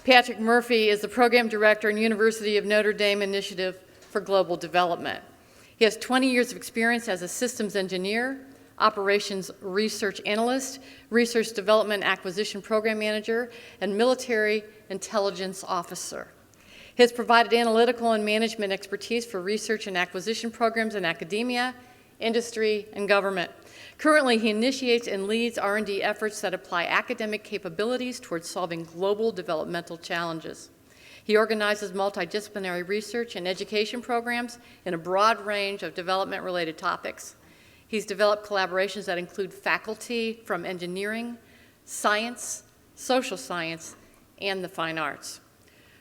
Patrick Murphy is the Program Director in University of Notre Dame Initiative for Global Development. He has 20 years of experience as a systems engineer, operations research analyst, research development acquisition program manager, and military intelligence officer. He has provided analytical and management expertise for research and acquisition programs in academia, industry, and government. Currently, he initiates and leads R&D efforts that apply academic capabilities towards solving global developmental challenges. He organizes multidisciplinary research and education programs in a broad range of development-related topics. He's developed collaborations that include faculty from engineering, science, social science, and the fine arts.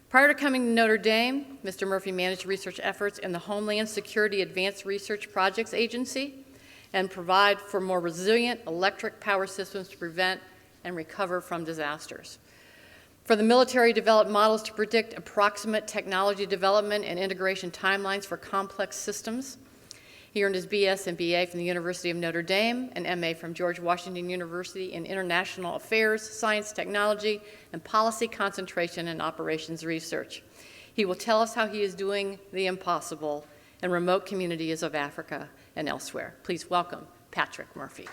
Prior to coming to Notre Dame, Mr. Murphy managed research efforts in the Homeland Security Advanced Research Projects Agency and provide for more resilient electric power systems to prevent and recover from disasters. For the military, developed models to predict approximate technology development and integration timelines for complex systems. He earned his BS and BA from the University of Notre Dame, an MA from George Washington University in International Affairs, Science, Technology, and Policy Concentration and Operations Research. He will tell us how he is doing the impossible in remote communities of Africa and elsewhere. Please welcome Patrick Murphy.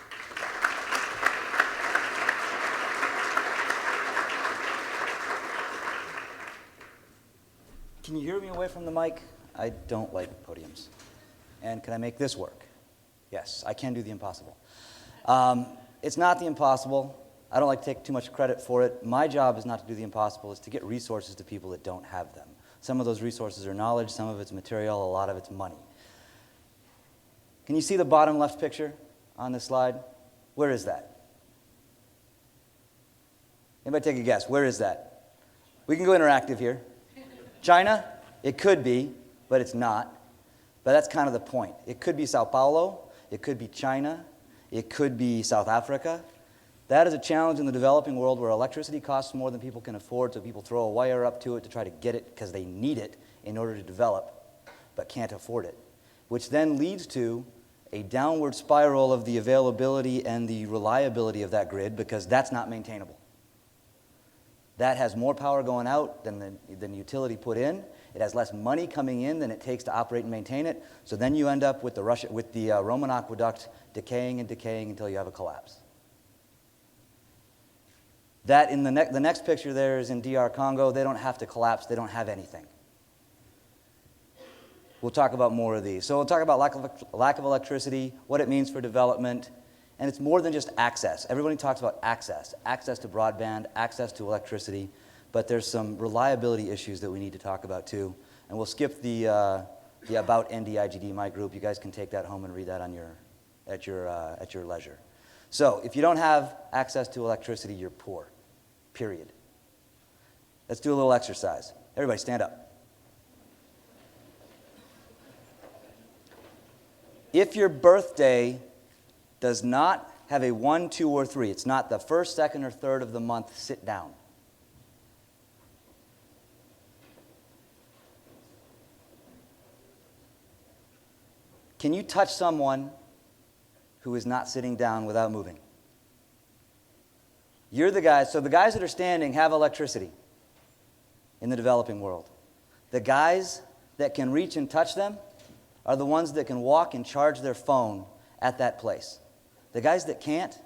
Can you hear me away from the mic? I don't like podiums. And can I make this work? Yes, I can do the impossible. It's not the impossible. I don't like to take too much credit for it. My job is not to do the impossible, it's to get resources to people that don't have them. Some of those resources are knowledge, some of it's material, a lot of it's money. Can you see the bottom left picture on this slide? Where is that? Anybody take a guess? Where is that? We can go interactive here. China? It could be, but it's not. But that's kind of the point. It could be Sao Paulo, it could be China, it could be South Africa. That is a challenge in the developing world where electricity costs more than people can afford, so people throw a wire up to it to try to get it because they need it in order to develop, but can't afford it. Which then leads to a downward spiral of the availability and the reliability of that grid because that's not maintainable. That has more power going out than the utility put in. It has less money coming in than it takes to operate and maintain it. So then you end up with the Roman aqueduct decaying and decaying until you have a collapse. That in the next picture there is in DR Congo. They don't have to collapse. They don't have anything. We'll talk about more of these. So we'll talk about lack of electricity, what it means for development, and it's more than just access. Everybody talks about access to broadband, access to electricity, but there's some reliability issues that we need to talk about too. And we'll skip the about NDIGD, my group. You guys can take that home and read that at your leisure. So if you don't have access to electricity, you're poor, period. Let's do a little exercise. Everybody stand up. If your birthday does not have a 1, 2, or 3, it's not the first, second, or third of the month, sit down. Can you touch someone who is not sitting down without moving? You're the guys, so the guys that are standing have electricity in the developing world. The guys that can reach and touch them are the ones that can walk and charge their phone at that place. The guys that can't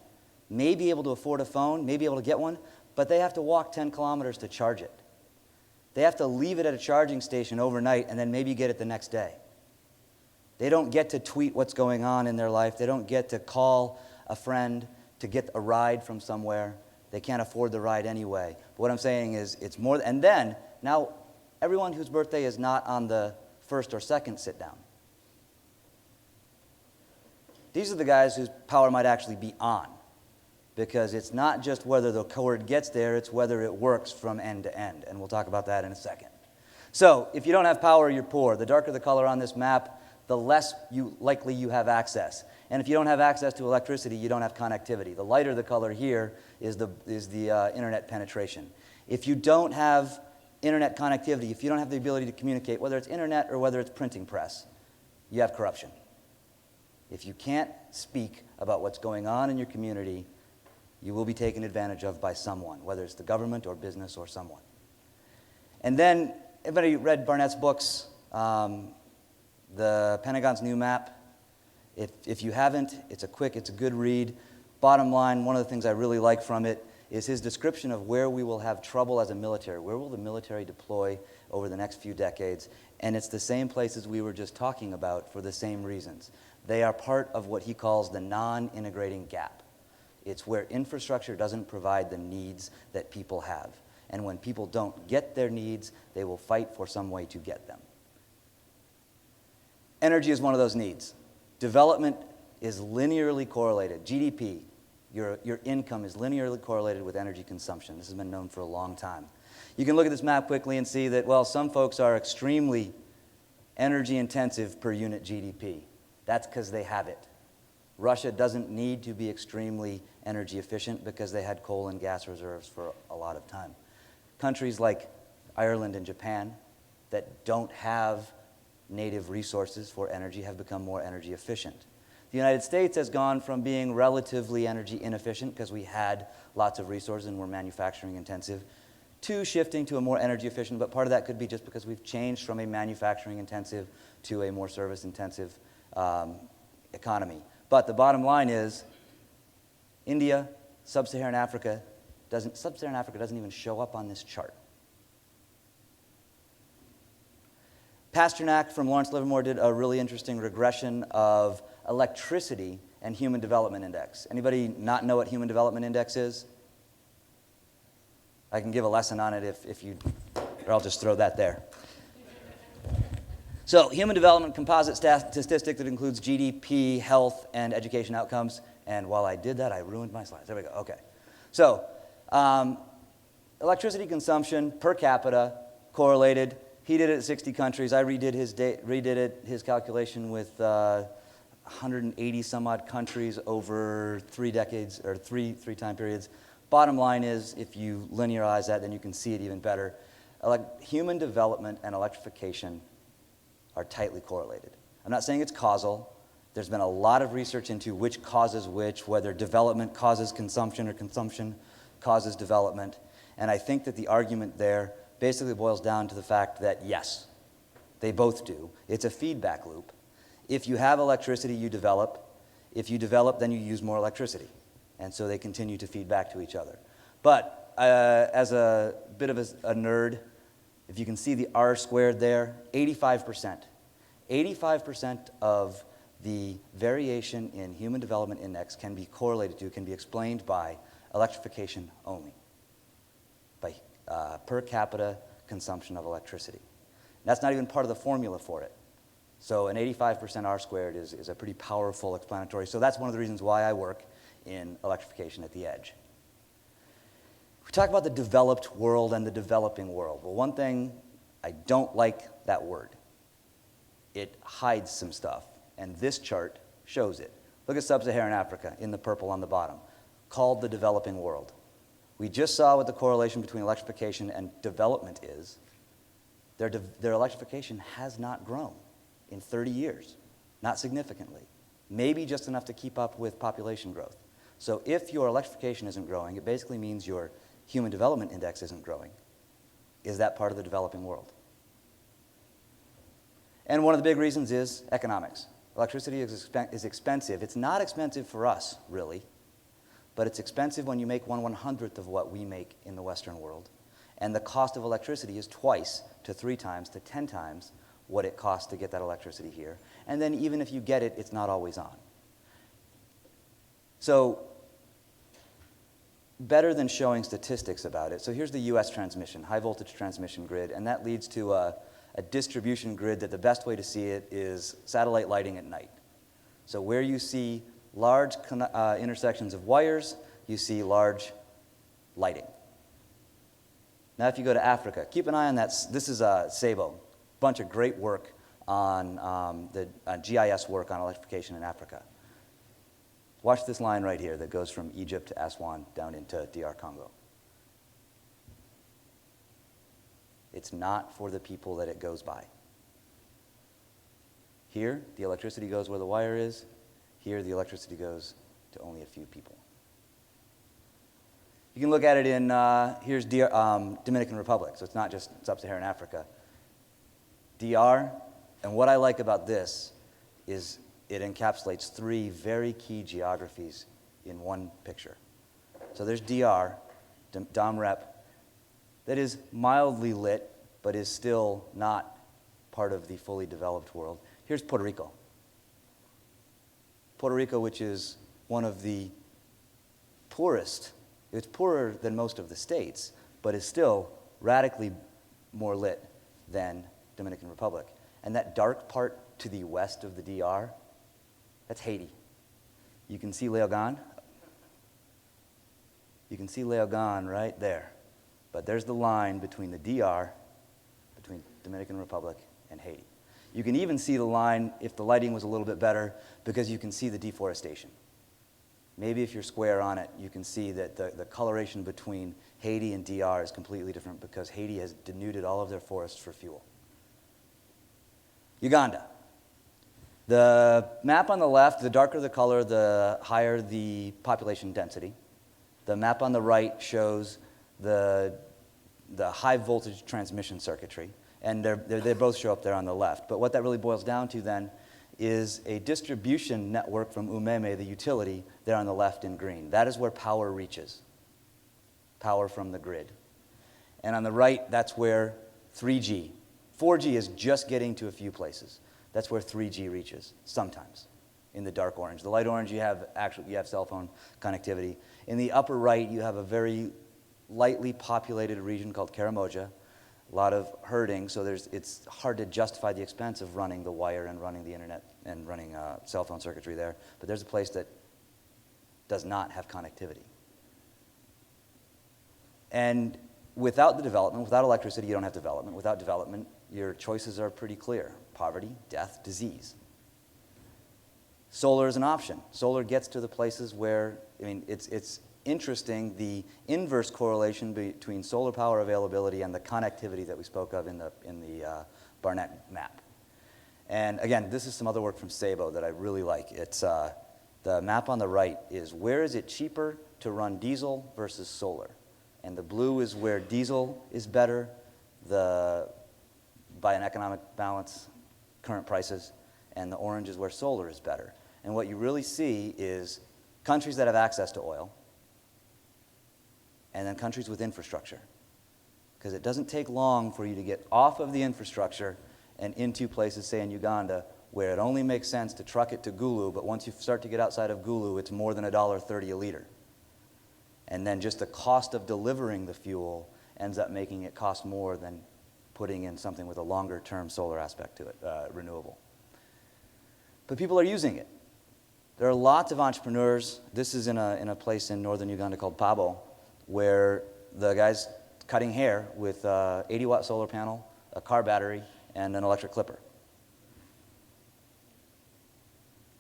may be able to afford a phone, may be able to get one, but they have to walk 10 kilometers to charge it. They have to leave it at a charging station overnight and then maybe get it the next day. They don't get to tweet what's going on in their life. They don't get to call a friend to get a ride from somewhere. They can't afford the ride anyway. But what I'm saying is it's more, and then, now, everyone whose birthday is not on the first or second sit down. These are the guys whose power might actually be on, because it's not just whether the cord gets there, it's whether it works from end to end, and we'll talk about that in a second. So, if you don't have power, you're poor. The darker the color on this map, the less likely you have access. And if you don't have access to electricity, you don't have connectivity. The lighter the color here is the internet penetration. If you don't have internet connectivity, if you don't have the ability to communicate, whether it's internet or whether it's printing press, you have corruption. If you can't speak about what's going on in your community, you will be taken advantage of by someone, whether it's the government or business or someone. And then, everybody read Barnett's books, The Pentagon's New Map? If you haven't, it's a good read. Bottom line, one of the things I really like from it is his description of where we will have trouble as a military. Where will the military deploy over the next few decades? And it's the same places we were just talking about for the same reasons. They are part of what he calls the non-integrating gap. It's where infrastructure doesn't provide the needs that people have. And when people don't get their needs, they will fight for some way to get them. Energy is one of those needs. Development is linearly correlated. GDP, your income is linearly correlated with energy consumption. This has been known for a long time. You can look at this map quickly and see that, well, some folks are extremely energy intensive per unit GDP. That's because they have it. Russia doesn't need to be extremely energy efficient because they had coal and gas reserves for a lot of time. Countries like Ireland and Japan that don't have native resources for energy have become more energy efficient. The United States has gone from being relatively energy inefficient because we had lots of resources and were manufacturing intensive to shifting to a more energy efficient, but part of that could be just because we've changed from a manufacturing intensive to a more service intensive economy. But the bottom line is India, Sub-Saharan Africa doesn't even show up on this chart. Pasternak from Lawrence Livermore did a really interesting regression of electricity and Human Development Index. Anybody not know what Human Development Index is? I can give a lesson on it if you, or I'll just throw that there. So, Human Development composite statistic that includes GDP, health, and education outcomes. And while I did that, I ruined my slides. There we go. Okay. So, electricity consumption per capita correlated. He did it at 60 countries. I redid his calculation with 180 some odd countries over 3 decades, or three time periods. Bottom line is, if you linearize that, then you can see it even better. Human development and electrification are tightly correlated. I'm not saying it's causal. There's been a lot of research into which causes which, whether development causes consumption or consumption causes development. And I think that the argument there basically boils down to the fact that, yes, they both do. It's a feedback loop. If you have electricity, you develop. If you develop, then you use more electricity. And so they continue to feed back to each other. But as a bit of a nerd, if you can see the R squared there, 85%. 85% of the variation in Human Development Index can be explained by electrification only, by per capita consumption of electricity. And that's not even part of the formula for it. So an 85% R squared is a pretty powerful explanatory. So that's one of the reasons why I work in electrification at the edge. We talk about the developed world and the developing world. Well, one thing, I don't like that word. It hides some stuff, and this chart shows it. Look at Sub-Saharan Africa in the purple on the bottom, called the developing world. We just saw what the correlation between electrification and development is. Their electrification has not grown in 30 years, not significantly, maybe just enough to keep up with population growth. So if your electrification isn't growing, it basically means your Human Development Index isn't growing. Is that part of the developing world? And one of the big reasons is economics. Electricity is expensive. It's not expensive for us, really, but it's expensive when you make 1/100th of what we make in the Western world. And the cost of electricity is 2 to 3 times to 10 times what it costs to get that electricity here. And then even if you get it, it's not always on. So better than showing statistics about it. So here's the US transmission, high voltage transmission grid, and that leads to a distribution grid that the best way to see it is satellite lighting at night. So where you see large intersections of wires, you see large lighting. Now if you go to Africa, keep an eye on that. This is Sabo, bunch of great work on the GIS work on electrification in Africa. Watch this line right here that goes from Egypt to Aswan down into DR Congo. It's not for the people that it goes by. Here, the electricity goes where the wire is. Here, the electricity goes to only a few people. You can look at it in, here's Dominican Republic, so it's not just sub-Saharan Africa. DR, and what I like about this is it encapsulates 3 very key geographies in one picture. So there's DR, Dom Rep, that is mildly lit, but is still not part of the fully developed world. Here's Puerto Rico. Puerto Rico, which is one of the poorest, it's poorer than most of the states, but is still radically more lit than Dominican Republic. And that dark part to the west of the DR, that's Haiti. You can see Leogane. You can see Leogane right there. But there's the line between the DR, between Dominican Republic and Haiti. You can even see the line, if the lighting was a little bit better, because you can see the deforestation. Maybe if you're square on it, you can see that the coloration between Haiti and DR is completely different because Haiti has denuded all of their forests for fuel. Uganda. The map on the left, the darker the color, the higher the population density. The map on the right shows the high voltage transmission circuitry, and they both show up there on the left. But what that really boils down to then is a distribution network from Umeme, the utility, there on the left in green. That is where power reaches, power from the grid. And on the right, that's where 3G. 4G is just getting to a few places. That's where 3G reaches, sometimes, in the dark orange. The light orange, you have cell phone connectivity. In the upper right, you have a very lightly populated region called Karamoja, a lot of herding, so it's hard to justify the expense of running the wire and running the internet and running cell phone circuitry there. But there's a place that does not have connectivity. And without the development, without electricity, you don't have development. Without development, your choices are pretty clear: poverty, death, disease. Solar is an option. Solar gets to the places where, it's interesting, the inverse correlation between solar power availability and the connectivity that we spoke of in the Barnett map. And again, this is some other work from Sabo that I really like. It's the map on the right is where is it cheaper to run diesel versus solar, and the blue is where diesel is better, by an economic balance, current prices, and the orange is where solar is better. And what you really see is countries that have access to oil, and then countries with infrastructure. Because it doesn't take long for you to get off of the infrastructure and into places, say in Uganda, where it only makes sense to truck it to Gulu, but once you start to get outside of Gulu, it's more than $1.30 a liter. And then just the cost of delivering the fuel ends up making it cost more than putting in something with a longer-term solar aspect to it, renewable. But people are using it. There are lots of entrepreneurs. This is in a place in northern Uganda called Pabo, where the guy's cutting hair with a 80-watt solar panel, a car battery, and an electric clipper.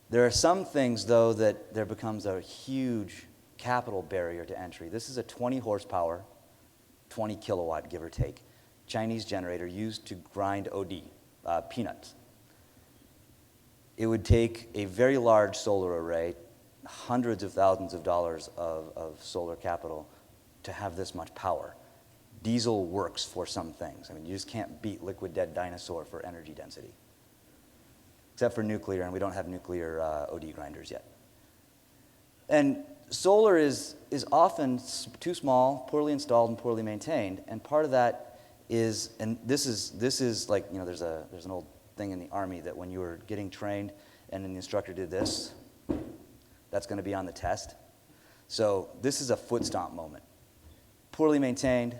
There are some things, though, that there becomes a huge capital barrier to entry. This is a 20 horsepower, 20 kilowatt, give or take, Chinese generator used to grind OD, peanuts. It would take a very large solar array, hundreds of thousands of dollars of solar capital to have this much power. Diesel works for some things. You just can't beat liquid dead dinosaur for energy density. Except for nuclear, and we don't have nuclear OD grinders yet. And solar is often too small, poorly installed, and poorly maintained. And part of that is, and this is like, there's an old thing in the Army that when you were getting trained and the instructor did this, that's going to be on the test. So this is a foot stomp moment. Poorly maintained.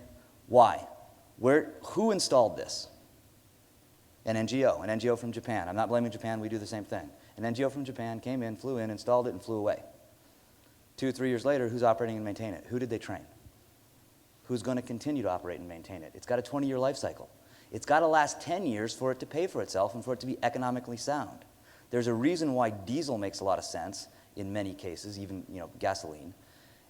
Why? Who installed this? An NGO from Japan. I'm not blaming Japan, we do the same thing. An NGO from Japan came in, flew in, installed it, and flew away. 2 or 3 years later, who's operating and maintaining it? Who did they train? Who's going to continue to operate and maintain it? It's got a 20-year life cycle. It's got to last 10 years for it to pay for itself and for it to be economically sound. There's a reason why diesel makes a lot of sense in many cases, even gasoline.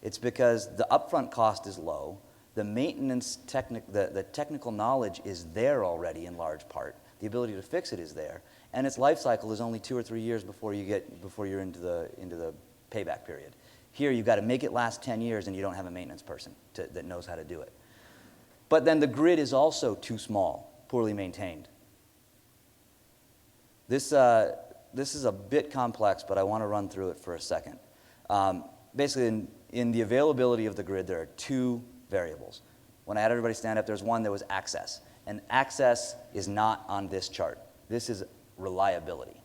It's because the upfront cost is low. The maintenance, the technical knowledge is there already in large part. The ability to fix it is there, and its life cycle is only 2 or 3 years before you're into the payback period. Here, you've got to make it last 10 years, and you don't have a maintenance person that knows how to do it. But then the grid is also too small, poorly maintained. This is a bit complex, but I want to run through it for a second. Basically, in the availability of the grid, there are two variables. When I had everybody stand up, there's one that was access. And access is not on this chart. This is reliability.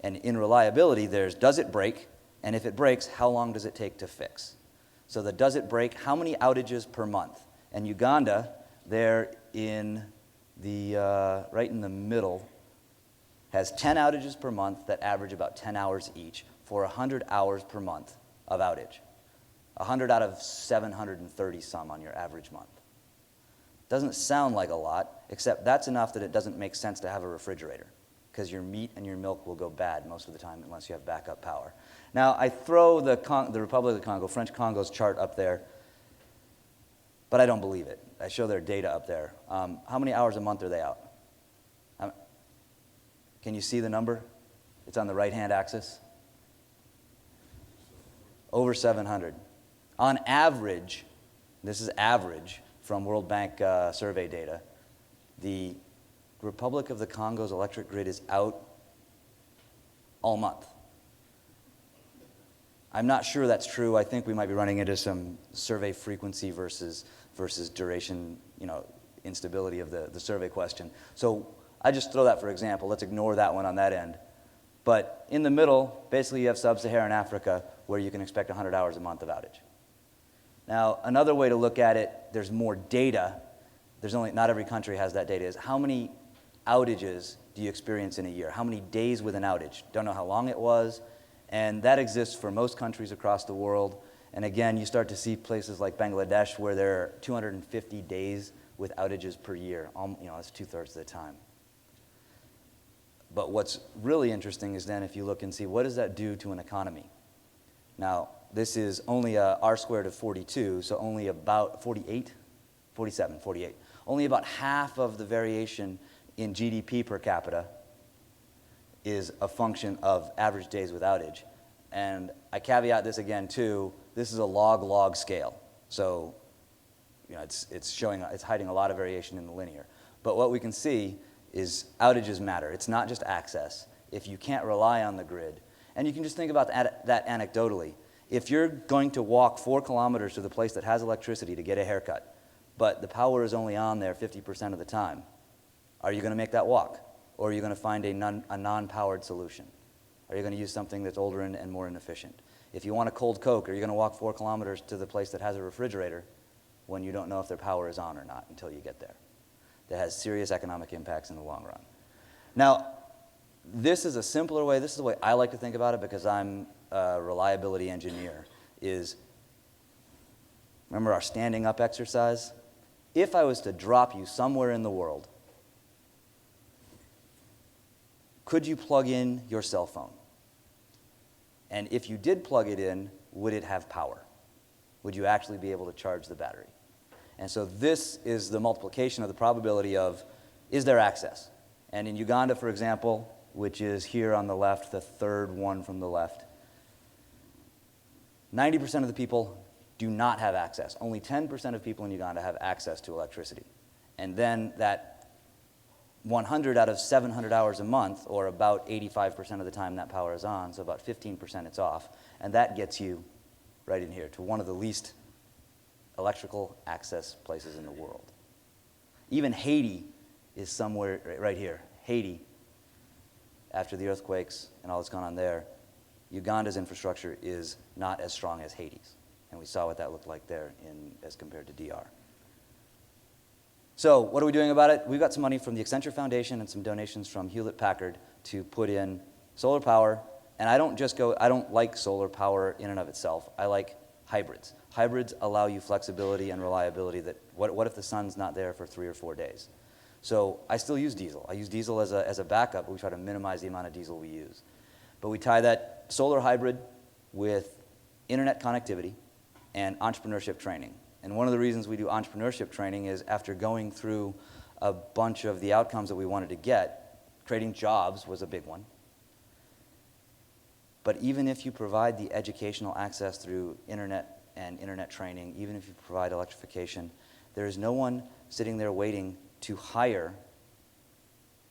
And in reliability, there's does it break? And if it breaks, how long does it take to fix? So the does it break, how many outages per month? And Uganda, they're in the, right in the middle, has 10 outages per month that average about 10 hours each for 100 hours per month of outage. 100 out of 730 some on your average month. Doesn't sound like a lot, except that's enough that it doesn't make sense to have a refrigerator, because your meat and your milk will go bad most of the time unless you have backup power. Now, I throw the Republic of the Congo, French Congo's chart up there, but I don't believe it. I show their data up there. How many hours a month are they out? Can you see the number? It's on the right-hand axis. Over 700. On average, this is average from World Bank survey data, the Republic of the Congo's electric grid is out all month. I'm not sure that's true. I think we might be running into some survey frequency versus duration, instability of the survey question. So I just throw that for example. Let's ignore that one on that end. But in the middle, basically you have sub-Saharan Africa where you can expect 100 hours a month of outage. Now, another way to look at it, there's more data. Not every country has that data, is how many outages do you experience in a year? How many days with an outage? Don't know how long it was. And that exists for most countries across the world. And again, you start to see places like Bangladesh where there are 250 days with outages per year. That's 2/3 of the time. But what's really interesting is then if you look and see what does that do to an economy? Now, this is only a R squared of 42, so only about 48. Only about half of the variation in GDP per capita is a function of average days with outage. And I caveat this again too, this is a log scale. So, it's hiding a lot of variation in the linear. But what we can see is outages matter. It's not just access. If you can't rely on the grid, and you can just think about that anecdotally. If you're going to walk 4 kilometers to the place that has electricity to get a haircut, but the power is only on there 50% of the time, are you going to make that walk? Or are you going to find a non-powered solution? Are you going to use something that's older and more inefficient? If you want a cold Coke, are you going to walk 4 kilometers to the place that has a refrigerator when you don't know if their power is on or not until you get there? That has serious economic impacts in the long run. Now, this is a simpler way. This is the way I like to think about it because I'm a reliability engineer, is remember our standing up exercise? If I was to drop you somewhere in the world, could you plug in your cell phone? And if you did plug it in, would it have power? Would you actually be able to charge the battery? And so this is the multiplication of the probability of, is there access? And in Uganda, for example, which is here on the left, the third one from the left, 90% of the people do not have access. Only 10% of people in Uganda have access to electricity. And then that 100 out of 700 hours a month, or about 85% of the time that power is on, so about 15% it's off. And that gets you right in here to one of the least electrical access places in the world. Even Haiti is somewhere right here. Haiti, after the earthquakes and all that's gone on there, Uganda's infrastructure is not as strong as Haiti's. And we saw what that looked like there as compared to DR. So what are we doing about it? We've got some money from the Accenture Foundation and some donations from Hewlett-Packard to put in solar power. And I don't like solar power in and of itself. I like hybrids. Hybrids allow you flexibility and reliability that, what if the sun's not there for 3 or 4 days? So I still use diesel. I use diesel as a backup, but we try to minimize the amount of diesel we use. But we tie that solar hybrid with internet connectivity and entrepreneurship training. And one of the reasons we do entrepreneurship training is after going through a bunch of the outcomes that we wanted to get, creating jobs was a big one. But even if you provide the educational access through internet and internet training, even if you provide electrification, there is no one sitting there waiting to hire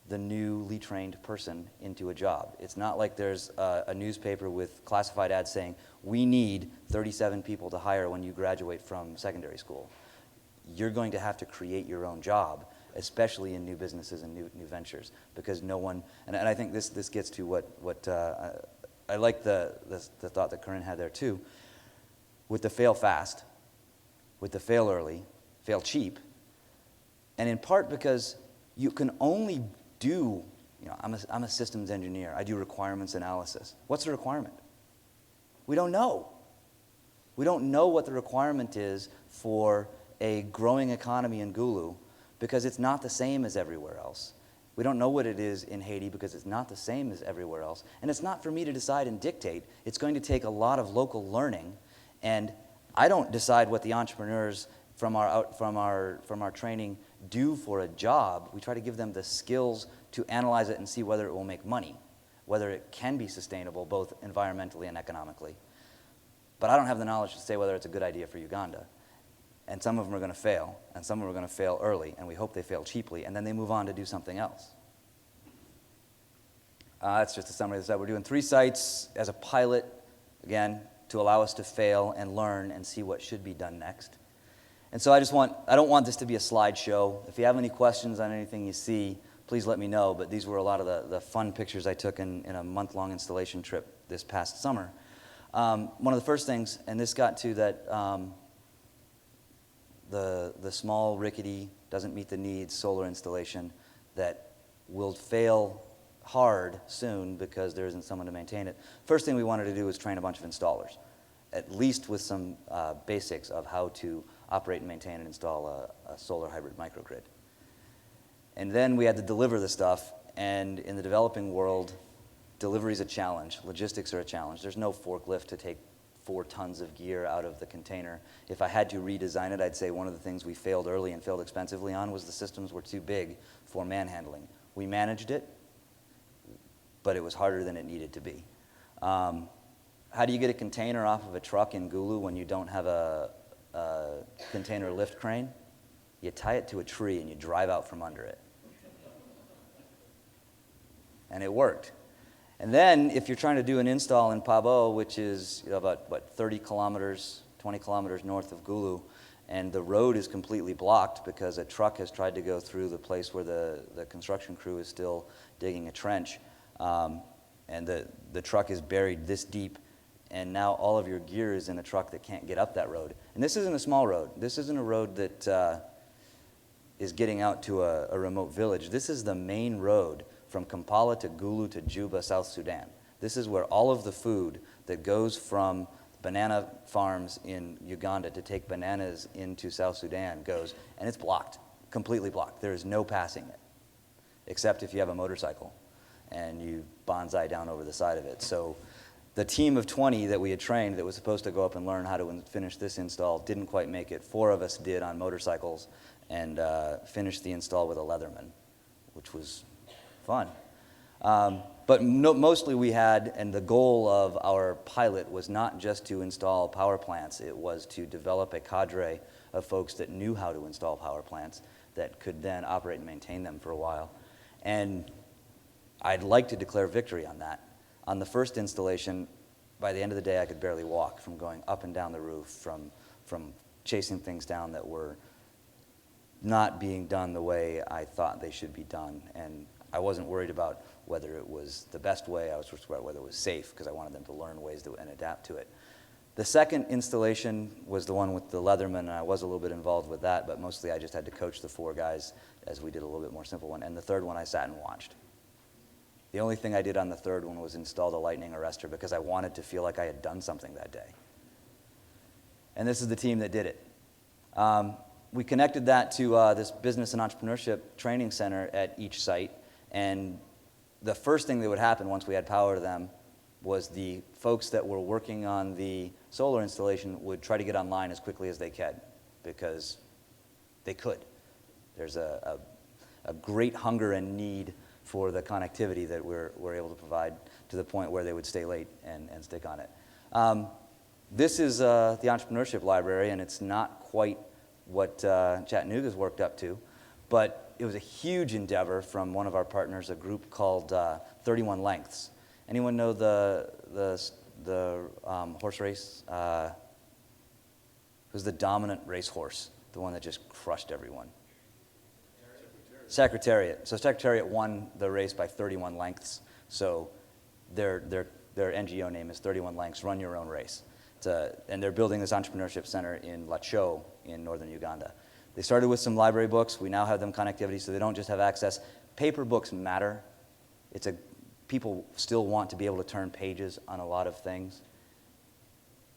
the newly trained person into a job. It's not like there's a newspaper with classified ads saying, we need 37 people to hire when you graduate from secondary school. You're going to have to create your own job, especially in new businesses and new ventures, because no one, and I think this gets to what I like the thought that Corinne had there too, with the fail fast, with the fail early, fail cheap, and in part because you can only do, I'm a systems engineer. I do requirements analysis. What's the requirement? We don't know. We don't know what the requirement is for a growing economy in Gulu because it's not the same as everywhere else. We don't know what it is in Haiti because it's not the same as everywhere else. And it's not for me to decide and dictate. It's going to take a lot of local learning. And I don't decide what the entrepreneurs from our training do for a job. We try to give them the skills to analyze it and see whether it will make money, whether it can be sustainable both environmentally and economically. But I don't have the knowledge to say whether it's a good idea for Uganda. And some of them are going to fail, and some of them are going to fail early, and we hope they fail cheaply, and then they move on to do something else. That's just a summary of the site. We're doing 3 sites as a pilot, again, to allow us to fail and learn and see what should be done next. And so I don't want this to be a slideshow. If you have any questions on anything you see, please let me know. But these were a lot of the fun pictures I took in a month-long installation trip this past summer. One of the first things, and this got to that the small, rickety, doesn't meet the needs solar installation that will fail hard soon because there isn't someone to maintain it. First thing we wanted to do was train a bunch of installers, at least with some basics of how to operate and maintain and install a solar hybrid microgrid. And then we had to deliver the stuff, and in the developing world, delivery is a challenge. Logistics are a challenge. There's no forklift to take 4 tons of gear out of the container. If I had to redesign it, I'd say one of the things we failed early and failed expensively on was the systems were too big for manhandling. We managed it, but it was harder than it needed to be. How do you get a container off of a truck in Gulu when you don't have a container lift crane? You tie it to a tree and you drive out from under it. And it worked. And then if you're trying to do an install in Pabo, which is about 30 kilometers, 20 kilometers north of Gulu, and the road is completely blocked because a truck has tried to go through the place where the construction crew is still digging a trench, and the truck is buried this deep, and now all of your gear is in a truck that can't get up that road. And this isn't a small road. This isn't a road that is getting out to a remote village. This is the main road from Kampala to Gulu to Juba, South Sudan. This is where all of the food that goes from banana farms in Uganda to take bananas into South Sudan goes, and it's blocked, completely blocked. There is no passing it, except if you have a motorcycle and you bonsai down over the side of it. So the team of 20 that we had trained that was supposed to go up and learn how to finish this install didn't quite make it. 4 of us did on motorcycles and finished the install with a Leatherman, which was fun. But mostly we had, and the goal of our pilot was not just to install power plants, it was to develop a cadre of folks that knew how to install power plants that could then operate and maintain them for a while. And I'd like to declare victory on that. On the first installation, by the end of the day, I could barely walk from going up and down the roof, from chasing things down that were not being done the way I thought they should be done. And I wasn't worried about whether it was the best way. I was worried about whether it was safe because I wanted them to learn ways and adapt to it. The second installation was the one with the Leatherman, and I was a little bit involved with that, but mostly I just had to coach the 4 guys as we did a little bit more simple one. And the third one I sat and watched. The only thing I did on the third one was install the lightning arrestor because I wanted to feel like I had done something that day. And this is the team that did it. We connected that to this business and entrepreneurship training center at each site. And the first thing that would happen once we had power to them was the folks that were working on the solar installation would try to get online as quickly as they could because they could. There's a great hunger and need for the connectivity that we're able to provide to the point where they would stay late and stick on it. This is the entrepreneurship library, and it's not quite what Chattanooga's worked up to, but it was a huge endeavor from one of our partners, a group called 31 Lengths. Anyone know the horse race? Who's the dominant racehorse, the one that just crushed everyone? Secretariat. So Secretariat won the race by 31 lengths. So their NGO name is 31 Lengths, Run Your Own Race. And they're building this entrepreneurship center in Lacho in northern Uganda. They started with some library books. We now have them connectivity, so they don't just have access. Paper books matter. People still want to be able to turn pages on a lot of things.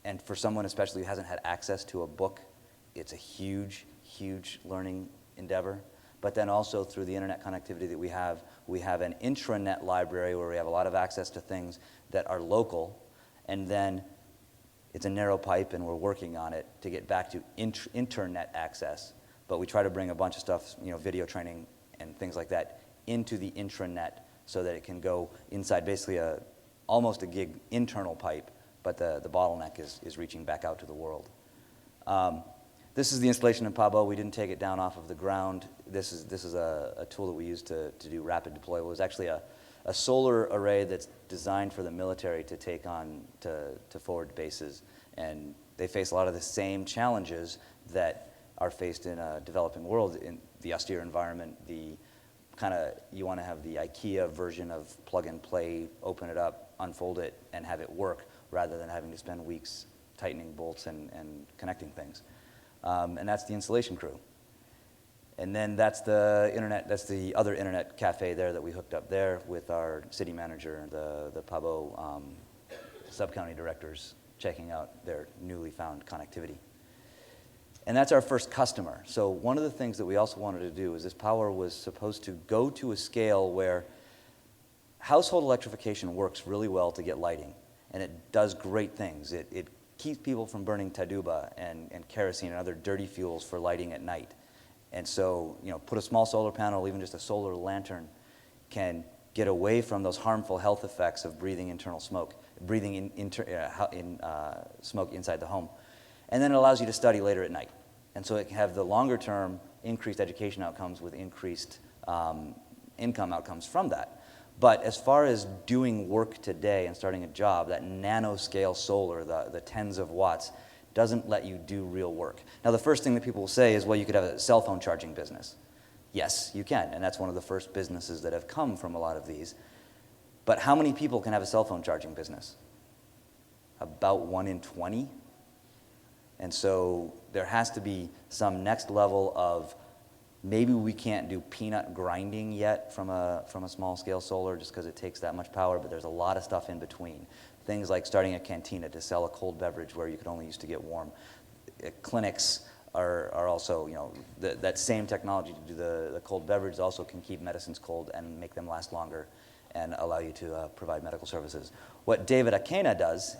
And for someone especially who hasn't had access to a book, it's a huge, huge learning endeavor. But then also through the internet connectivity that we have an intranet library where we have a lot of access to things that are local. And then it's a narrow pipe, and we're working on it to get back to internet access. But we try to bring a bunch of stuff, video training and things like that, into the intranet so that it can go inside basically almost a gig internal pipe, but the bottleneck is reaching back out to the world. This is the installation in Pabo. We didn't take it down off of the ground. This is a tool that we use to do rapid deploy. It was actually a solar array that's designed for the military to take on to forward bases. And they face a lot of the same challenges that are faced in a developing world, in the austere environment, you want to have the IKEA version of plug and play, open it up, unfold it, and have it work, rather than having to spend weeks tightening bolts and connecting things. And that's the installation crew. And then that's the other internet cafe there that we hooked up there with our city manager, the Pabo sub-county directors checking out their newly found connectivity. And that's our first customer. So one of the things that we also wanted to do is this power was supposed to go to a scale where household electrification works really well to get lighting, and it does great things. It keeps people from burning taduba and kerosene and other dirty fuels for lighting at night. And so, put a small solar panel, even just a solar lantern, can get away from those harmful health effects of breathing internal smoke, breathing smoke inside the home. And then it allows you to study later at night. And so it can have the longer-term increased education outcomes with increased income outcomes from that. But as far as doing work today and starting a job, that nanoscale solar, the tens of watts, doesn't let you do real work. Now, the first thing that people will say is, well, you could have a cell phone charging business. Yes, you can, and that's one of the first businesses that have come from a lot of these. But how many people can have a cell phone charging business? About 1 in 20. And so there has to be some next level of, maybe we can't do peanut grinding yet from a small scale solar just because it takes that much power, but there's a lot of stuff in between. Things like starting a cantina to sell a cold beverage where you could only use to get warm. Clinics are also, that same technology to do the cold beverage also can keep medicines cold and make them last longer and allow you to provide medical services. What David Akena does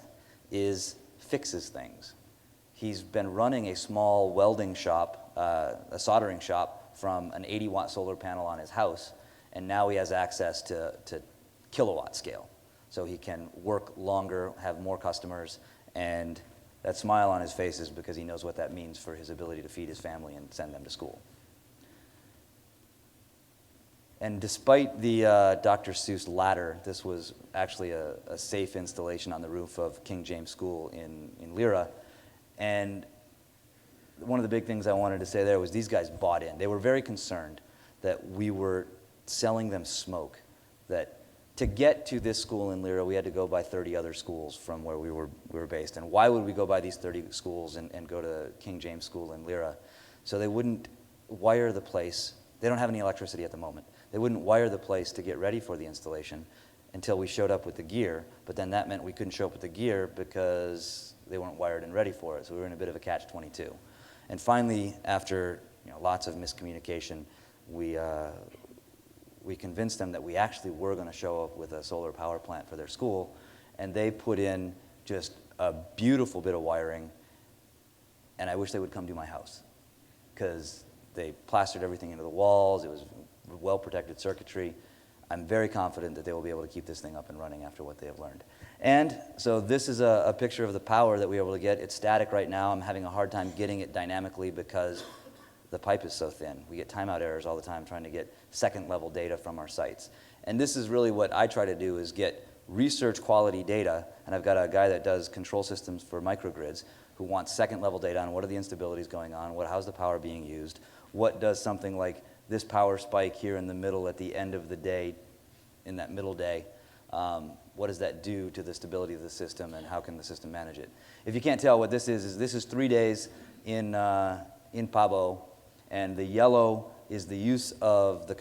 is fixes things. He's been running a small welding shop, a soldering shop, from an 80-watt solar panel on his house, and now he has access to kilowatt scale. So he can work longer, have more customers, and that smile on his face is because he knows what that means for his ability to feed his family and send them to school. And despite the Dr. Seuss ladder, this was actually a safe installation on the roof of King James School in Lyra. And one of the big things I wanted to say there was these guys bought in. They were very concerned that we were selling them smoke, that to get to this school in Lyra, we had to go by 30 other schools from where we were based. And why would we go by these 30 schools and go to King James School in Lyra? So they wouldn't wire the place. They don't have any electricity at the moment. They wouldn't wire the place to get ready for the installation until we showed up with the gear. But then that meant we couldn't show up with the gear because they weren't wired and ready for it. So we were in a bit of a catch-22. And finally, after lots of miscommunication, we convinced them that we actually were going to show up with a solar power plant for their school, and they put in just a beautiful bit of wiring, and I wish they would come to my house, because they plastered everything into the walls. It was well-protected circuitry. I'm very confident that they will be able to keep this thing up and running after what they have learned. And so this is a picture of the power that we were able to get. It's static right now. I'm having a hard time getting it dynamically because the pipe is so thin. We get timeout errors all the time trying to get second-level data from our sites. And this is really what I try to do, is get research quality data. And I've got a guy that does control systems for microgrids who wants second-level data on what are the instabilities going on, how's the power being used, what does something like this power spike here in the middle at the end of the day, in that middle day, what does that do to the stability of the system, and how can the system manage it? If you can't tell what this is 3 days in Pabo, and the yellow is the use of the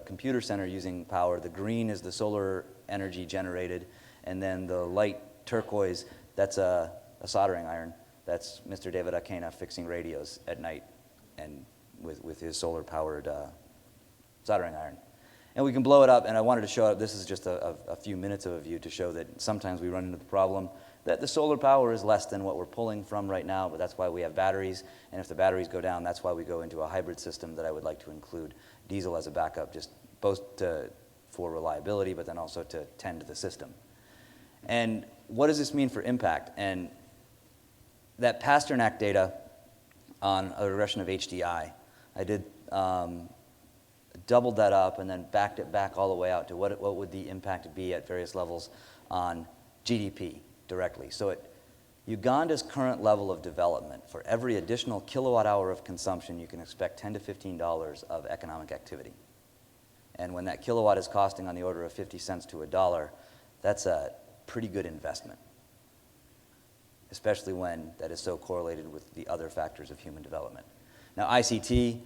computer center using power. The green is the solar energy generated, and then the light turquoise, that's a soldering iron. That's Mr. David Akena fixing radios at night, and with his solar-powered soldering iron. And we can blow it up, and I wanted to show it. This is just a few minutes of a view to show that sometimes we run into the problem that the solar power is less than what we're pulling from right now, but that's why we have batteries. And if the batteries go down, that's why we go into a hybrid system that I would like to include diesel as a backup, just both for reliability, but then also to tend to the system. And what does this mean for impact? And that Pasternak data on a regression of HDI, I did doubled that up and then backed it back all the way out to what would the impact be at various levels on GDP directly. So at Uganda's current level of development, for every additional kilowatt hour of consumption, you can expect $10 to $15 of economic activity. And when that kilowatt is costing on the order of 50 cents to $1, that's a pretty good investment, especially when that is so correlated with the other factors of human development. Now, ICT,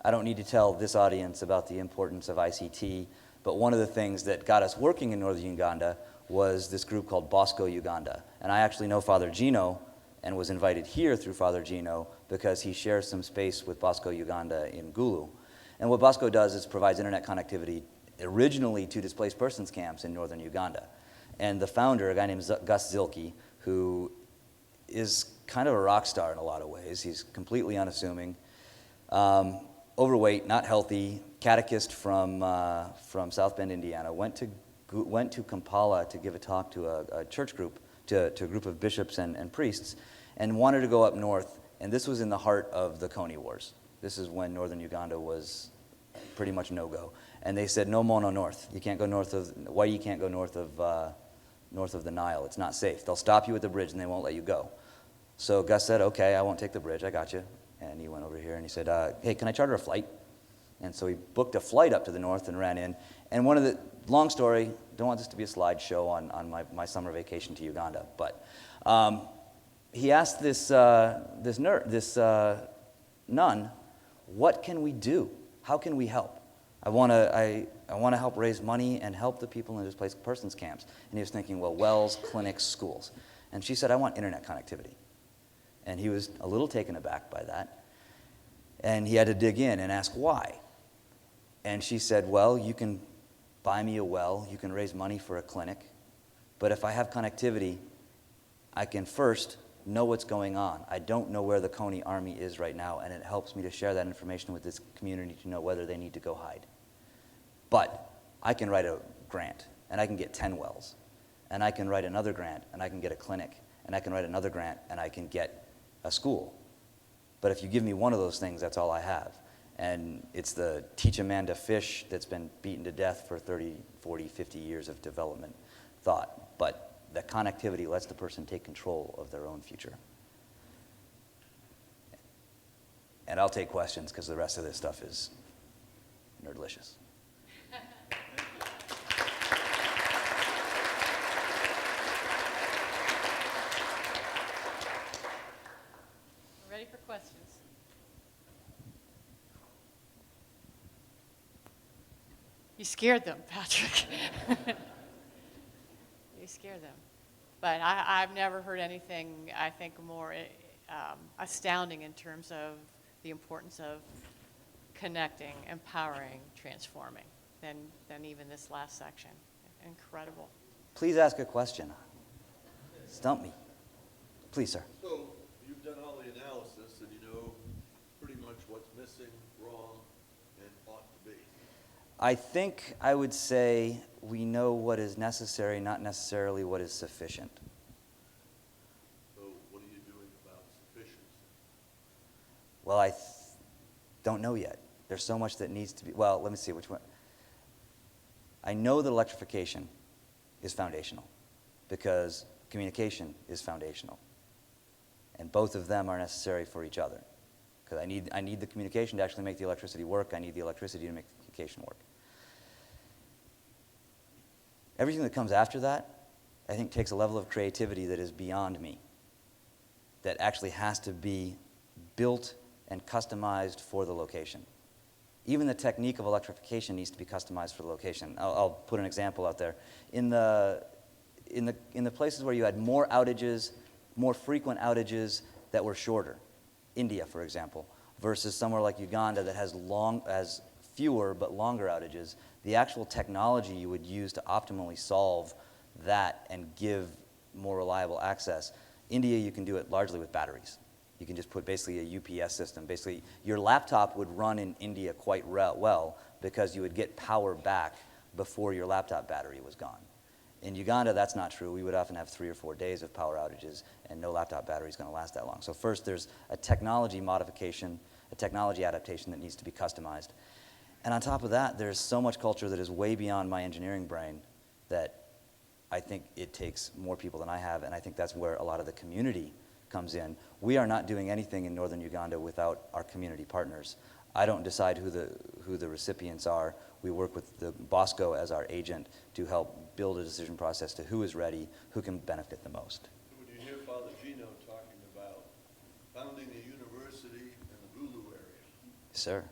I don't need to tell this audience about the importance of ICT, but one of the things that got us working in Northern Uganda was this group called Bosco Uganda. And I actually know Father Gino and was invited here through Father Gino because he shares some space with Bosco Uganda in Gulu. And what Bosco does is provides internet connectivity originally to displaced persons camps in Northern Uganda. And the founder, a guy named Gus Zilke, who is kind of a rock star in a lot of ways. He's completely unassuming. Overweight, not healthy, catechist from South Bend, Indiana, went to Kampala to give a talk to a church group, to a group of bishops and priests, and wanted to go up north. And this was in the heart of the Coney Wars. This is when Northern Uganda was pretty much no-go. And they said, no mono north. You can't go north of, why you can't go north of the Nile? It's not safe. They'll stop you at the bridge and they won't let you go. So Gus said, okay, I won't take the bridge, I got you. And he went over here and he said, hey, can I charter a flight? And so he booked a flight up to the north and ran in. And one of the, long story, don't want this to be a slideshow on my summer vacation to Uganda, but he asked this nun, what can we do? How can we help? I want to help raise money and help the people in displaced persons camps. And he was thinking, well, wells, clinics, schools. And she said, I want internet connectivity. And he was a little taken aback by that. And he had to dig in and ask why. And she said, well, you can buy me a well, you can raise money for a clinic, but if I have connectivity, I can first know what's going on. I don't know where the Coney army is right now, and it helps me to share that information with this community to know whether they need to go hide. But I can write a grant, and I can get 10 wells, and I can write another grant, and I can get a clinic, and I can write another grant, and I can get a school. But if you give me one of those things, that's all I have. And it's the teach a man to fish that's been beaten to death for 30, 40, 50 years of development thought. But the connectivity lets the person take control of their own future. And I'll take questions because the rest of this stuff is nerdlicious. Ready for questions? You scared them, Patrick. You scared them. But I've never heard anything, I think, more astounding in terms of the importance of connecting, empowering, transforming than even this last section. Incredible. Please ask a question. Stump me. Please, sir. So you've done all the analysis and you know pretty much what's missing, wrong, and ought to be. I think I would say we know what is necessary, not necessarily what is sufficient. So what are you doing about sufficiency? Well, I don't know yet. There's so much that needs to be, well, let me see which one. I know that electrification is foundational because communication is foundational. And both of them are necessary for each other. Because I need the communication to actually make the electricity work. I need the electricity to make the communication work. Everything that comes after that, I think, takes a level of creativity that is beyond me, that actually has to be built and customized for the location. Even the technique of electrification needs to be customized for the location. I'll put an example out there. In the places where you had more outages, more frequent outages that were shorter, India, for example, versus somewhere like Uganda that has fewer but longer outages, the actual technology you would use to optimally solve that and give more reliable access, India, you can do it largely with batteries. You can just put basically a UPS system. Basically, your laptop would run in India quite well because you would get power back before your laptop battery was gone. In Uganda, that's not true. We would often have 3 or 4 days of power outages, and no laptop battery is going to last that long. So first, there's a technology modification, a technology adaptation that needs to be customized. And on top of that, there's so much culture that is way beyond my engineering brain that I think it takes more people than I have, and I think that's where a lot of the community comes in. We are not doing anything in Northern Uganda without our community partners. I don't decide who the recipients are. We work with the Bosco as our agent to help build a decision process to who is ready, who can benefit the most. So when you hear Father Gino talking about founding a university in the Gulu area, Yes, sir.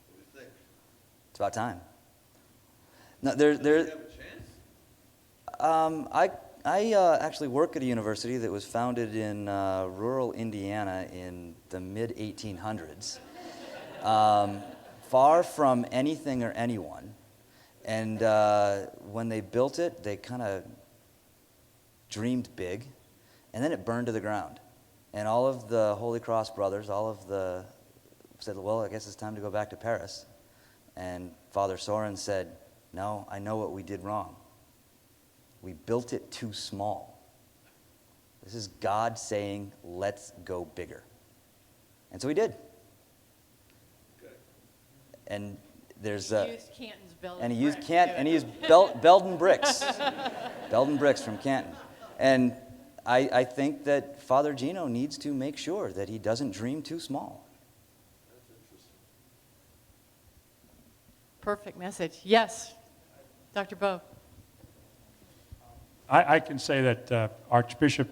what do you think? It's about time. No, Does he have a chance? I actually work at a university that was founded in rural Indiana in the mid-1800s, far from anything or anyone. And when they built it, they kind of dreamed big, and then it burned to the ground. And all of the Holy Cross brothers, said, well, I guess it's time to go back to Paris. And Father Soren said, no, I know what we did wrong. We built it too small. This is God saying, let's go bigger. And so we did. Okay. And there's He used Canton's Belden and he used brick Cant to and do he it. used Belden bricks, Belden bricks from Canton. And I think that Father Gino needs to make sure that he doesn't dream too small. That's interesting. Perfect message. Yes, Dr. Bo. I can say that Archbishop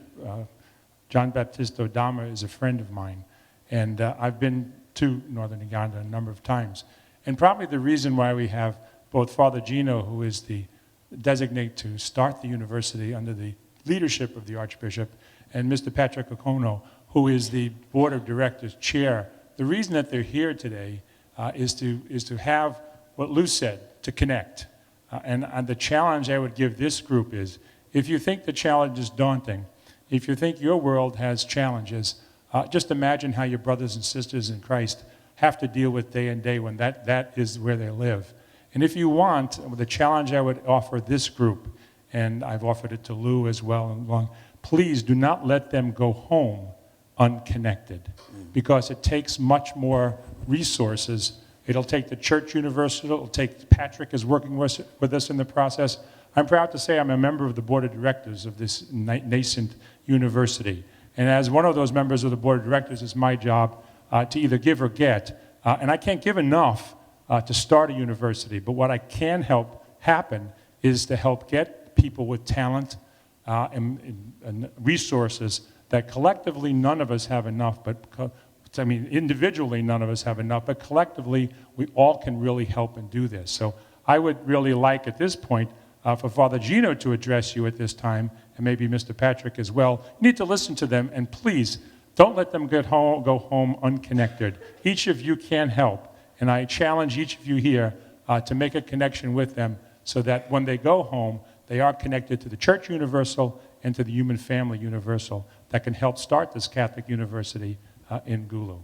John Baptista Odama is a friend of mine, and I've been to Northern Uganda a number of times. And probably the reason why we have both Father Gino, who is the designate to start the university under the leadership of the Archbishop, and Mr. Patrick Okono, who is the Board of Directors chair, the reason that they're here today is to have what Lou said, to connect. And the challenge I would give this group is, if you think the challenge is daunting, if you think your world has challenges, just imagine how your brothers and sisters in Christ have to deal with day and day when that is where they live. And if you want, the challenge I would offer this group, and I've offered it to Lou as well, please do not let them go home unconnected, because it takes much more resources. It'll take the Church Universal, it'll take Patrick is working with us in the process. I'm proud to say I'm a member of the board of directors of this nascent university. And as one of those members of the board of directors, it's my job to either give or get. And I can't give enough to start a university, but what I can help happen is to help get people with talent and resources that collectively none of us have enough, individually none of us have enough, but collectively we all can really help and do this. So I would really like at this point for Father Gino to address you at this time, and maybe Mr. Patrick as well. You need to listen to them, and please, don't let them go home unconnected. Each of you can help, and I challenge each of you here to make a connection with them so that when they go home, they are connected to the Church Universal and to the Human Family Universal that can help start this Catholic university in Gulu.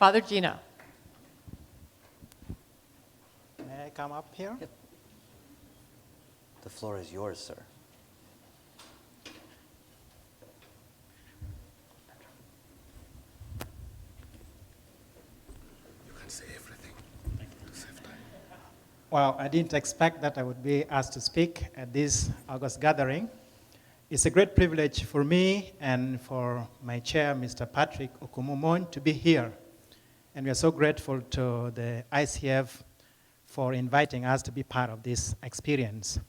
Father Gino. May I come up here? Yep. The floor is yours, sir. Well, I didn't expect that I would be asked to speak at this August gathering. It's a great privilege for me and for my chair, Mr. Patrick Okumumon, to be here. And we are so grateful to the ICF for inviting us to be part of this experience.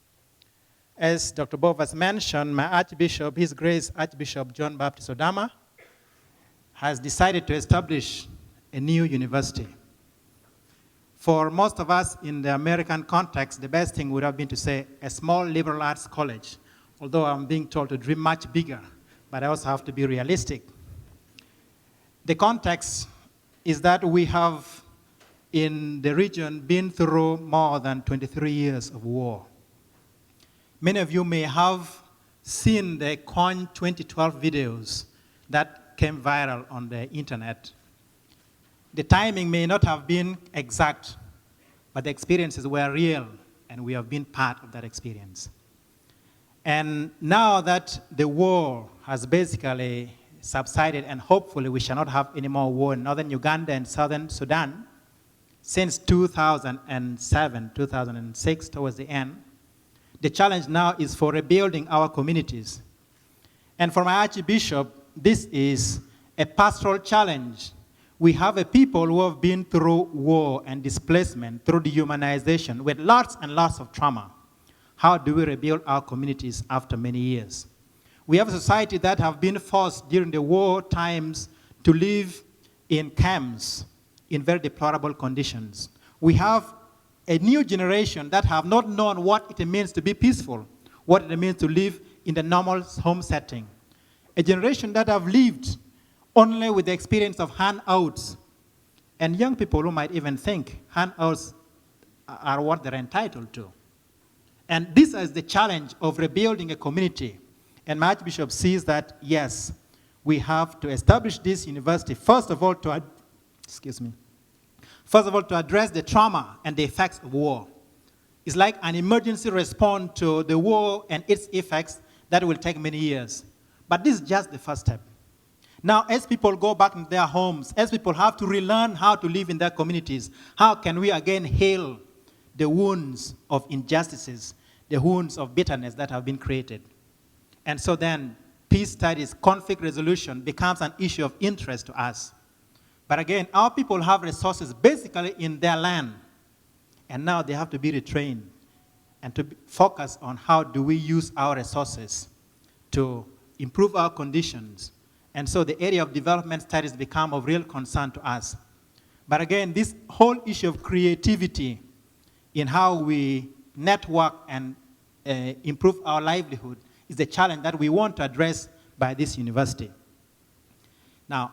As Dr. Bov has mentioned, my Archbishop, His Grace Archbishop John Baptist Odama, has decided to establish a new university. For most of us in the American context, the best thing would have been to say a small liberal arts college, although I'm being told to dream much bigger, but I also have to be realistic. The context is that we have in the region been through more than 23 years of war. Many of you may have seen the Con 2012 videos that came viral on the internet. The timing may not have been exact, but the experiences were real, and we have been part of that experience. And now that the war has basically subsided, and hopefully we shall not have any more war in Northern Uganda and Southern Sudan, since 2007, 2006, towards the end, the challenge now is for rebuilding our communities. And for my Archbishop, this is a pastoral challenge. We have a people who have been through war and displacement, through dehumanization, with lots and lots of trauma. How do we rebuild our communities after many years? We have a society that have been forced during the war times to live in camps in very deplorable conditions. We have a new generation that have not known what it means to be peaceful, what it means to live in the normal home setting. A generation that have lived only with the experience of handouts. And young people who might even think handouts are what they're entitled to. And this is the challenge of rebuilding a community. And my Archbishop sees that, yes, we have to establish this university, first of all, to address the trauma and the effects of war. It's like an emergency response to the war and its effects that will take many years. But this is just the first step. Now, as people go back into their homes, as people have to relearn how to live in their communities, how can we again heal the wounds of injustices, the wounds of bitterness that have been created? And so then, peace studies, conflict resolution becomes an issue of interest to us. But again, our people have resources basically in their land, and now they have to be retrained and to focus on how do we use our resources to improve our conditions. And so the area of development studies become of real concern to us. But again, this whole issue of creativity in how we network and improve our livelihood is the challenge that we want to address by this university. Now,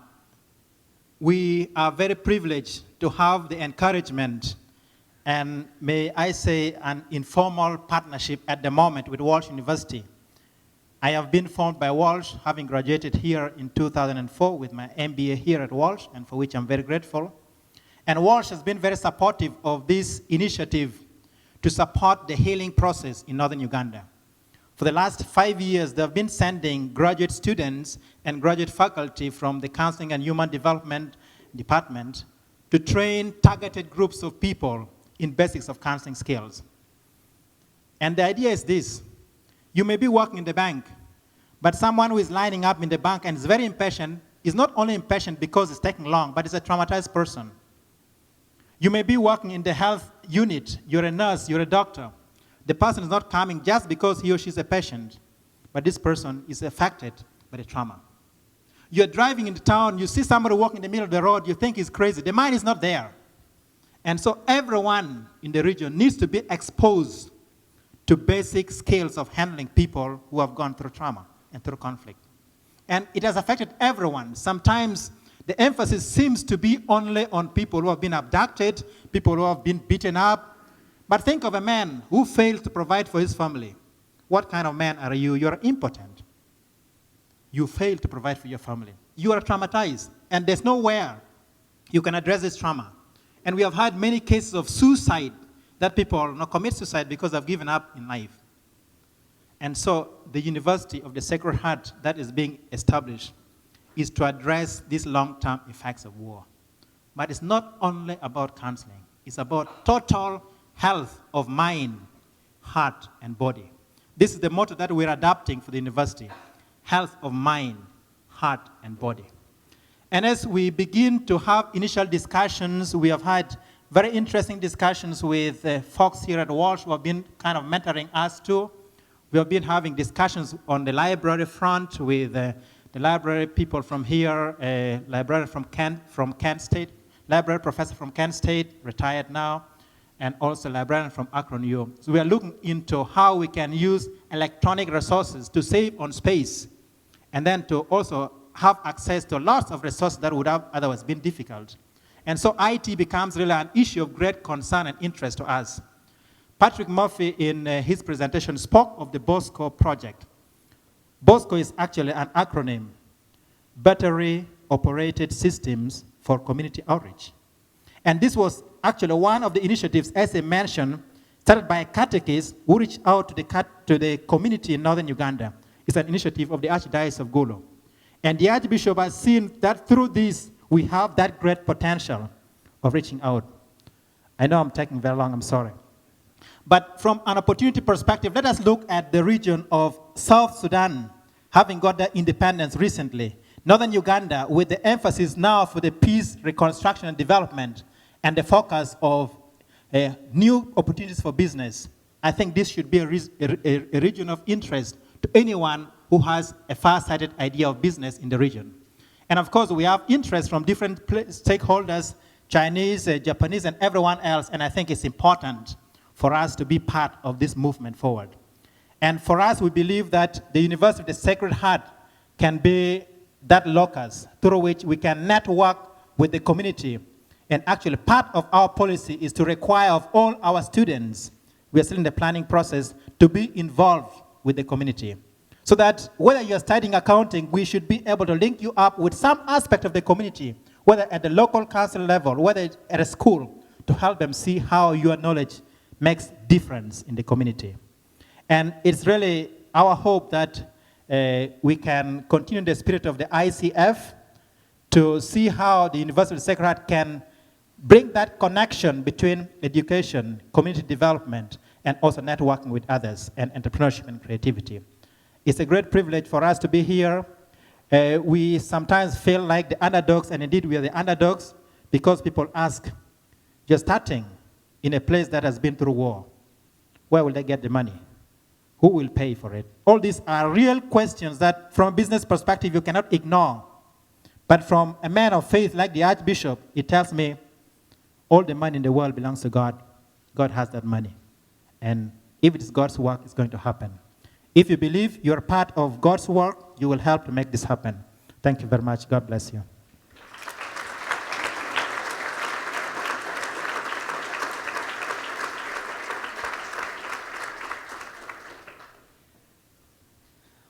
we are very privileged to have the encouragement and, may I say, an informal partnership at the moment with Walsh University. I have been formed by Walsh, having graduated here in 2004 with my MBA here at Walsh, and for which I'm very grateful. And Walsh has been very supportive of this initiative to support the healing process in Northern Uganda. For the last 5 years, they've been sending graduate students and graduate faculty from the Counseling and Human Development Department to train targeted groups of people in basics of counseling skills. And the idea is this. You may be working in the bank, but someone who is lining up in the bank and is very impatient is not only impatient because it's taking long, but is a traumatized person. You may be working in the health unit. You're a nurse, you're a doctor. The person is not coming just because he or she is a patient, but this person is affected by the trauma. You're driving into town, you see somebody walking in the middle of the road, you think he's crazy. The mind is not there. And so everyone in the region needs to be exposed to basic skills of handling people who have gone through trauma and through conflict. And it has affected everyone. Sometimes the emphasis seems to be only on people who have been abducted, people who have been beaten up. But think of a man who failed to provide for his family. What kind of man are you? You're impotent. You failed to provide for your family. You are traumatized, and there's nowhere you can address this trauma. And we have had many cases of suicide that people commit suicide because they've given up in life. And so the University of the Sacred Heart that is being established is to address these long-term effects of war. But it's not only about counseling. It's about total health of mind, heart, and body. This is the motto that we're adopting for the university: health of mind, heart, and body. And as we begin to have initial discussions, we have had very interesting discussions with folks here at Walsh who have been kind of mentoring us too. We have been having discussions on the library front with the library people from here, a librarian from Kent State, library professor from Kent State, retired now, and also a librarian from Akron U. So we are looking into how we can use electronic resources to save on space, and then to also have access to lots of resources that would have otherwise been difficult. And so IT becomes really an issue of great concern and interest to us. Patrick Murphy, in his presentation, spoke of the BOSCO project. BOSCO is actually an acronym: Battery Operated Systems for Community Outreach. And this was actually one of the initiatives, as I mentioned, started by a catechist who reached out to the community in Northern Uganda. It's an initiative of the Archdiocese of Gulu. And the Archbishop has seen that through this, we have that great potential of reaching out. I know I'm taking very long, I'm sorry. But from an opportunity perspective, let us look at the region of South Sudan, having got their independence recently. Northern Uganda, with the emphasis now for the peace, reconstruction, and development, and the focus of new opportunities for business. I think this should be a region of interest to anyone who has a far-sighted idea of business in the region. And of course, we have interest from different stakeholders, Chinese, Japanese, and everyone else, and I think it's important for us to be part of this movement forward. And for us, we believe that the University of the Sacred Heart can be that locus through which we can network with the community. And actually, part of our policy is to require of all our students, we are still in the planning process, to be involved with the community. So that whether you're studying accounting, we should be able to link you up with some aspect of the community, whether at the local council level, whether at a school, to help them see how your knowledge makes difference in the community. And it's really our hope that we can continue the spirit of the ICF to see how the University of Sacred Heart can bring that connection between education, community development, and also networking with others, and entrepreneurship and creativity. It's a great privilege for us to be here. We sometimes feel like the underdogs, and indeed we are the underdogs, because people ask, you're starting in a place that has been through war. Where will they get the money? Who will pay for it? All these are real questions that from a business perspective you cannot ignore. But from a man of faith like the Archbishop, he tells me, all the money in the world belongs to God. God has that money. And if it is God's work, it's going to happen. If you believe you're part of God's work, you will help to make this happen. Thank you very much. God bless you.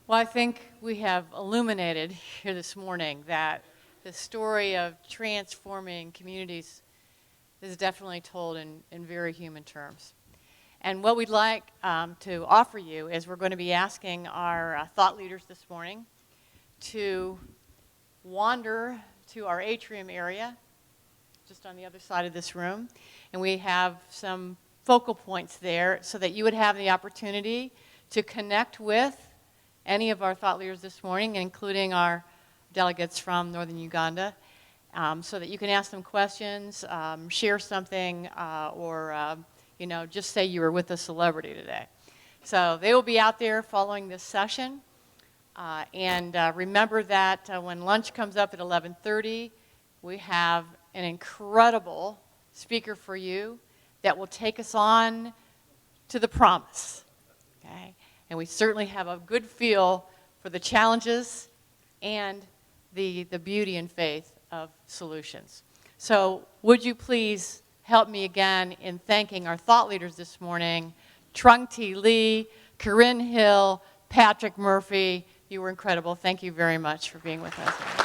Well, I think we have illuminated here this morning that the story of transforming communities is definitely told in very human terms. And what we'd like to offer you is we're going to be asking our thought leaders this morning to wander to our atrium area, just on the other side of this room. And we have some focal points there so that you would have the opportunity to connect with any of our thought leaders this morning, including our delegates from Northern Uganda, so that you can ask them questions, share something, or just say you were with a celebrity today. So they will be out there following this session. And remember that when lunch comes up at 11:30, we have an incredible speaker for you that will take us on to the promise. Okay? And we certainly have a good feel for the challenges and the beauty and faith of solutions. So would you please help me again in thanking our thought leaders this morning, Trung T. Lee, Corinne Hill, Patrick Murphy. You were incredible. Thank you very much for being with us.